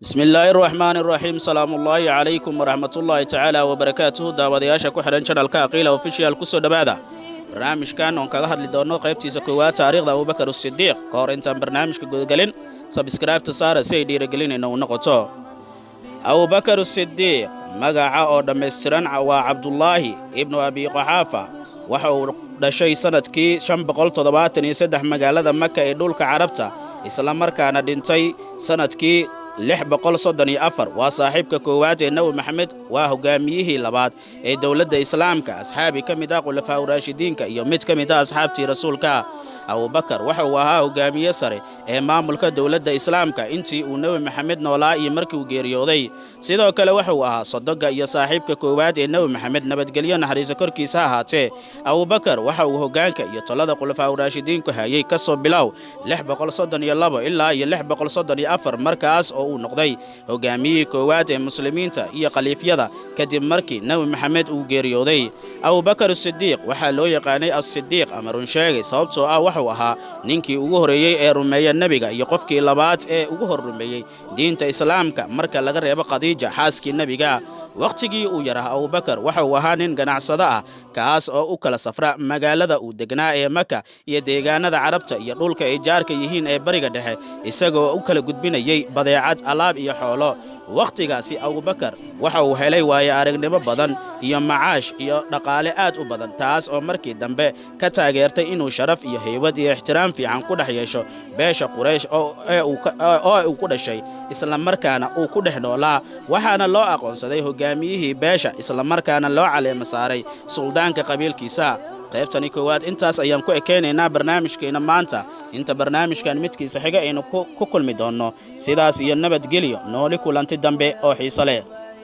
بسم الله الرحمن الرحيم سلام الله عليكم ورحمة الله تعالى وبركاته داودياشا ku xiran channelka Aqila Official kusoo dhawaada barnaamijkan oo kaga hadli doono qaybtiisa koowaad taariikhda Abu Bakar as-Siddiq qoor intaan barnaamijka gudagalin subscribe ta saara si ay dhiirigelinayna u noqoto Abu Bakar as-Siddiq magaca oo dhameystiran waa Abdullahi ibn Abi Quhafa waxa uu dhashay sanadkii 573 magaalada Makka ee dhulka Carabta isla markaana dhintay sanadkii 634 waa saaxiibka koowaad ee Nabi Maxamed waa hogaamiyihii labaad ee dawladda Islaamka asxaabi kamid ah khulafaa raashidiinka iyo mid kamid ah asxaabtii rasuulka Abu Bakar waxa uu ahaa hogaamiye sare ee maamulka dawladda Islaamka intii uu Nabi Maxamed noolaa iyo markii uu geeriyooday sidoo kale waxa uu ahaa sadoga iyo saaxiibka koowaad ee Nabi Maxamed nabadgelyo naxariis korkiisa ahaatee Abu Bakar waxa uu hogaanka iyo talada khulafaa raashidiinka hayay ka soo bilow 632 ilaa 634 markaas oo uu noqday hogaamiyihii koowaad ee muslimiinta iyo khaliifyada kadib markii Nabi Maxamed uu geeriyooday Abu Bakar as-Siddiq waxa loo yaqaanay as-Siddiq ama run sheegay sababtoo ah wuxuu ahaa ninkii ugu horeeyay ee rumeeyay nabiga iyo qofkii labaad ee ugu horrumeeyay diinta Islaamka marka laga reebo Khadiija xaaskii nabiga waqtigii uu yaraa Abu Bakar waxa uu ahaa nin ganacsado ah kaas oo u kala safra magaalada uu degnaa ee Makka iyo deegaanada Carabta iyo dhulka ay jaarka yihiin ee bariga dhexe isagoo u kala gudbinayay badeecad alaab iyo xoolo waqtigaasi Abu Bakar waxa uu helay waayo aragnimo badan iyo macaash iyo dhaqaale aad u badan taas oo markii dambe ka taageertay inuu sharaf iyo haybad iyo ixtiraam fiican ku dhex yeesho beesha Quraysh oo uu ku dhashay isla markaana uu ku dhex noolaa waxaana loo aqoonsaday hogaamiyihii beesha isla markaana loo caleema saaray suldaanka qabiilkiisa qaybtani koowaad intaas ayaan ku ekeenaynaa barnaamijkeena maanta inta barnaamijkan midkiisa xiga aynu ku kulmi doono sidaas iyo nabadgelyo nooli kulanti dambe oo xiiso leh